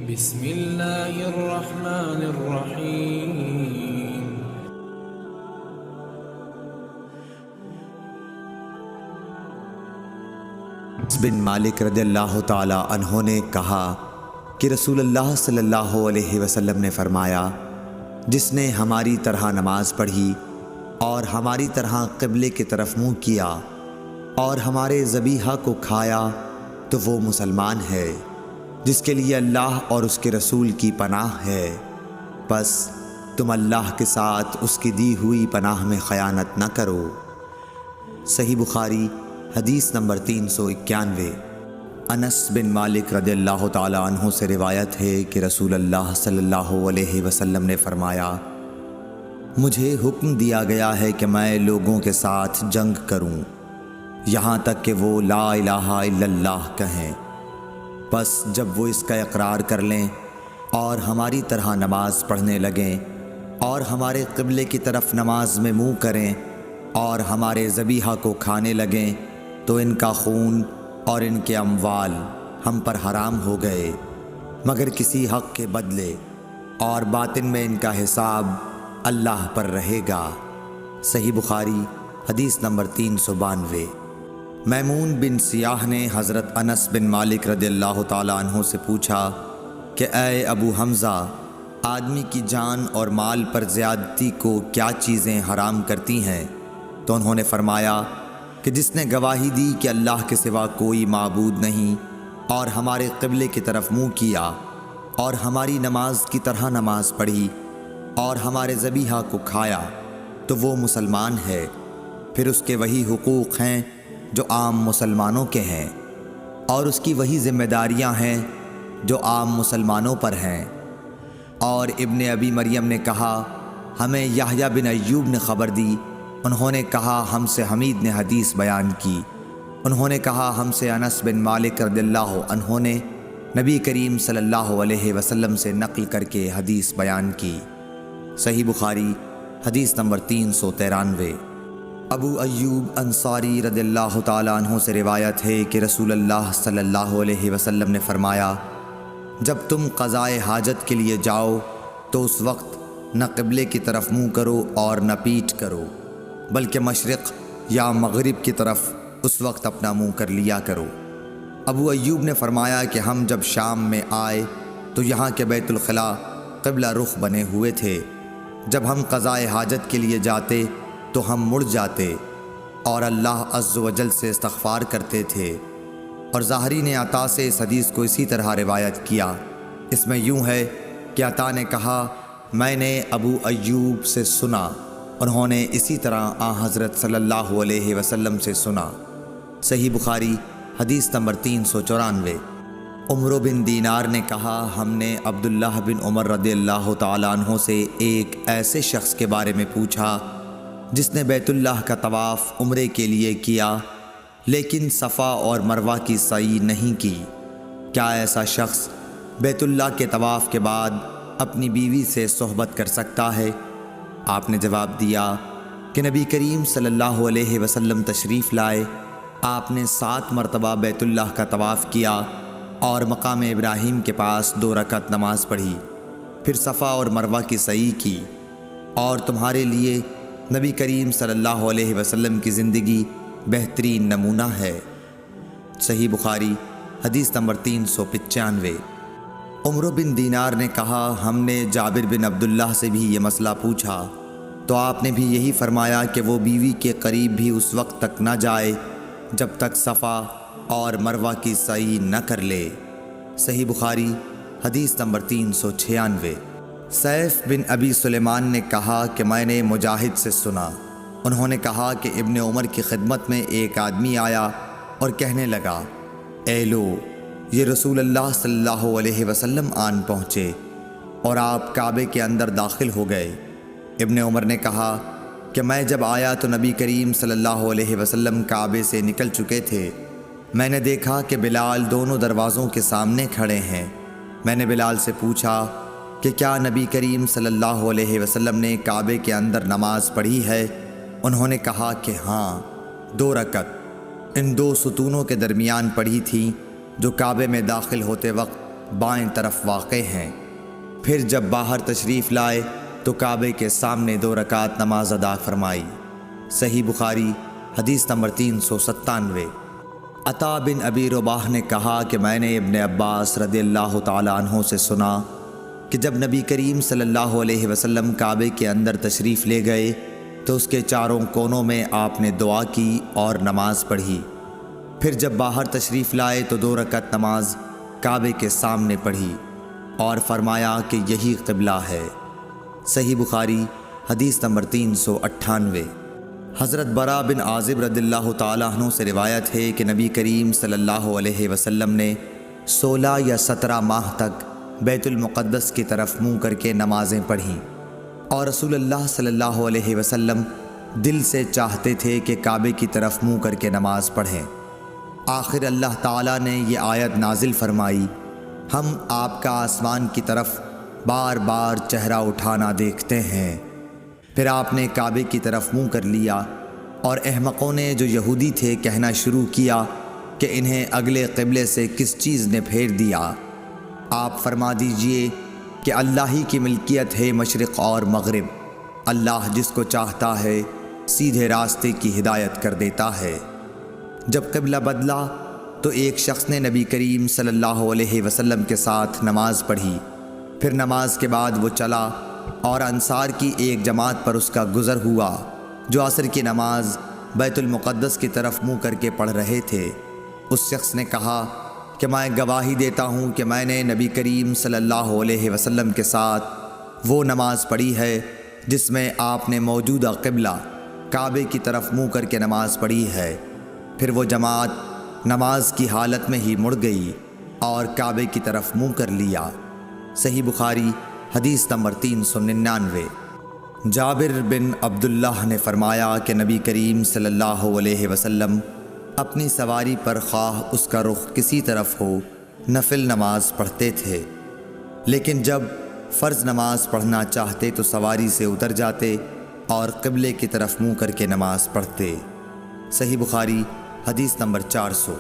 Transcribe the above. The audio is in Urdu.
بسم اللہ الرحمن الرحیم۔ بن مالک رضی اللہ تعالی عنہ نے کہا کہ رسول اللہ صلی اللہ علیہ وسلم نے فرمایا، جس نے ہماری طرح نماز پڑھی اور ہماری طرح قبلے کی طرف منہ کیا اور ہمارے ذبیحہ کو کھایا تو وہ مسلمان ہے، جس کے لیے اللہ اور اس کے رسول کی پناہ ہے، پس تم اللہ کے ساتھ اس کی دی ہوئی پناہ میں خیانت نہ کرو۔ صحیح بخاری حدیث نمبر 391۔ انس بن مالک رضی اللہ تعالی عنہ سے روایت ہے کہ رسول اللہ صلی اللہ علیہ وسلم نے فرمایا، مجھے حکم دیا گیا ہے کہ میں لوگوں کے ساتھ جنگ کروں یہاں تک کہ وہ لا الہ الا اللہ کہیں، پس جب وہ اس کا اقرار کر لیں اور ہماری طرح نماز پڑھنے لگیں اور ہمارے قبلے کی طرف نماز میں منہ کریں اور ہمارے ذبیحہ کو کھانے لگیں تو ان کا خون اور ان کے اموال ہم پر حرام ہو گئے مگر کسی حق کے بدلے، اور باطن میں ان کا حساب اللہ پر رہے گا۔ صحیح بخاری حدیث نمبر 392۔ میمون بن سیاح نے حضرت انس بن مالک رضی اللہ تعالی عنہ سے پوچھا کہ اے ابو حمزہ، آدمی کی جان اور مال پر زیادتی کو کیا چیزیں حرام کرتی ہیں؟ تو انہوں نے فرمایا کہ جس نے گواہی دی کہ اللہ کے سوا کوئی معبود نہیں اور ہمارے قبلے کی طرف منہ کیا اور ہماری نماز کی طرح نماز پڑھی اور ہمارے ذبیحہ کو کھایا تو وہ مسلمان ہے، پھر اس کے وہی حقوق ہیں جو عام مسلمانوں کے ہیں، اور اس کی وہی ذمہ داریاں ہیں جو عام مسلمانوں پر ہیں۔ اور ابن ابی مریم نے کہا، ہمیں یحییٰ بن ایوب نے خبر دی، انہوں نے کہا ہم سے حمید نے حدیث بیان کی، انہوں نے کہا ہم سے انس بن مالک رضی اللہ عنہ نے نبی کریم صلی اللہ علیہ وسلم سے نقل کر کے حدیث بیان کی۔ صحیح بخاری حدیث نمبر 393۔ ابو ایوب انصاری رضی اللہ تعالیٰ عنہ سے روایت ہے کہ رسول اللہ صلی اللہ علیہ وسلم نے فرمایا، جب تم قضائے حاجت کے لیے جاؤ تو اس وقت نہ قبلے کی طرف منہ کرو اور نہ پیٹھ کرو، بلکہ مشرق یا مغرب کی طرف اس وقت اپنا منہ کر لیا کرو۔ ابو ایوب نے فرمایا کہ ہم جب شام میں آئے تو یہاں کے بیت الخلاء قبلہ رخ بنے ہوئے تھے، جب ہم قضائے حاجت کے لیے جاتے تو ہم مڑ جاتے اور اللہ عز و جل سے استغفار کرتے تھے۔ اور ظاہری نے عطا سے اس حدیث کو اسی طرح روایت کیا۔ اس میں یوں ہے کہ عطا نے کہا، میں نے ابو ایوب سے سنا، انہوں نے اسی طرح حضرت صلی اللہ علیہ وسلم سے سنا۔ صحیح بخاری حدیث نمبر 394۔ عمر بن دینار نے کہا، ہم نے عبداللہ بن عمر رضی اللہ تعالیٰ عنہ سے ایک ایسے شخص کے بارے میں پوچھا جس نے بیت اللہ کا طواف عمرے کے لیے کیا لیکن صفا اور مروہ کی سعی نہیں کی، کیا ایسا شخص بیت اللہ کے طواف کے بعد اپنی بیوی سے صحبت کر سکتا ہے؟ آپ نے جواب دیا کہ نبی کریم صلی اللہ علیہ وسلم تشریف لائے، آپ نے 7 مرتبہ بیت اللہ کا طواف کیا اور مقام ابراہیم کے پاس 2 رکعت نماز پڑھی، پھر صفا اور مروہ کی سعی کی، اور تمہارے لیے نبی کریم صلی اللہ علیہ وسلم کی زندگی بہترین نمونہ ہے۔ صحیح بخاری حدیث نمبر 395۔ عمر بن دینار نے کہا، ہم نے جابر بن عبداللہ سے بھی یہ مسئلہ پوچھا تو آپ نے بھی یہی فرمایا کہ وہ بیوی کے قریب بھی اس وقت تک نہ جائے جب تک صفا اور مروہ کی سعی نہ کر لے۔ صحیح بخاری حدیث نمبر 396۔ سیف بن ابی سلیمان نے کہا کہ میں نے مجاہد سے سنا، انہوں نے کہا کہ ابن عمر کی خدمت میں ایک آدمی آیا اور کہنے لگا، اے لو، یہ رسول اللہ صلی اللہ علیہ وسلم آن پہنچے اور آپ کعبے کے اندر داخل ہو گئے۔ ابن عمر نے کہا کہ میں جب آیا تو نبی کریم صلی اللہ علیہ وسلم کعبے سے نکل چکے تھے، میں نے دیکھا کہ بلال دونوں دروازوں کے سامنے کھڑے ہیں۔ میں نے بلال سے پوچھا کہ کیا نبی کریم صلی اللہ علیہ وسلم نے کعبے کے اندر نماز پڑھی ہے؟ انہوں نے کہا کہ ہاں، 2 رکعت ان 2 ستونوں کے درمیان پڑھی تھی جو کعبے میں داخل ہوتے وقت بائیں طرف واقع ہیں۔ پھر جب باہر تشریف لائے تو کعبے کے سامنے 2 رکعت نماز ادا فرمائی۔ صحیح بخاری حدیث نمبر 397۔ عطا بن ابی رباح نے کہا کہ میں نے ابن عباس رضی اللہ تعالیٰ عنہ سے سنا کہ جب نبی کریم صلی اللہ علیہ وسلم کعبے کے اندر تشریف لے گئے تو اس کے چاروں کونوں میں آپ نے دعا کی اور نماز پڑھی۔ پھر جب باہر تشریف لائے تو 2 رکعت نماز کعبے کے سامنے پڑھی اور فرمایا کہ یہی قبلہ ہے۔ صحیح بخاری حدیث نمبر 398۔ حضرت برا بن عازب رضی اللہ تعالیٰ عنہ سے روایت ہے کہ نبی کریم صلی اللہ علیہ وسلم نے 16 یا 17 ماہ تک بیت المقدس کی طرف منہ کر کے نمازیں پڑھیں، اور رسول اللہ صلی اللہ علیہ وسلم دل سے چاہتے تھے کہ کعبے کی طرف منہ کر کے نماز پڑھیں۔ آخر اللہ تعالیٰ نے یہ آیت نازل فرمائی، ہم آپ کا آسمان کی طرف بار بار چہرہ اٹھانا دیکھتے ہیں۔ پھر آپ نے کعبے کی طرف منہ کر لیا، اور احمقوں نے جو یہودی تھے کہنا شروع کیا کہ انہیں اگلے قبلے سے کس چیز نے پھیر دیا۔ آپ فرما دیجئے کہ اللہ ہی کی ملکیت ہے مشرق اور مغرب، اللہ جس کو چاہتا ہے سیدھے راستے کی ہدایت کر دیتا ہے۔ جب قبلہ بدلا تو ایک شخص نے نبی کریم صلی اللہ علیہ وسلم کے ساتھ نماز پڑھی۔ پھر نماز کے بعد وہ چلا اور انصار کی ایک جماعت پر اس کا گزر ہوا جو عصر کی نماز بیت المقدس کی طرف منہ کر کے پڑھ رہے تھے۔ اس شخص نے کہا کہ میں گواہی دیتا ہوں کہ میں نے نبی کریم صلی اللہ علیہ وسلم کے ساتھ وہ نماز پڑھی ہے جس میں آپ نے موجودہ قبلہ کعبے کی طرف منہ کر کے نماز پڑھی ہے۔ پھر وہ جماعت نماز کی حالت میں ہی مڑ گئی اور کعبے کی طرف منہ کر لیا۔ صحیح بخاری حدیث نمبر 399۔ جابر بن عبداللہ نے فرمایا کہ نبی کریم صلی اللہ علیہ وسلم اپنی سواری پر خواہ اس کا رخ کسی طرف ہو نفل نماز پڑھتے تھے، لیکن جب فرض نماز پڑھنا چاہتے تو سواری سے اتر جاتے اور قبلے کی طرف منہ کر کے نماز پڑھتے۔ صحیح بخاری حدیث نمبر 400۔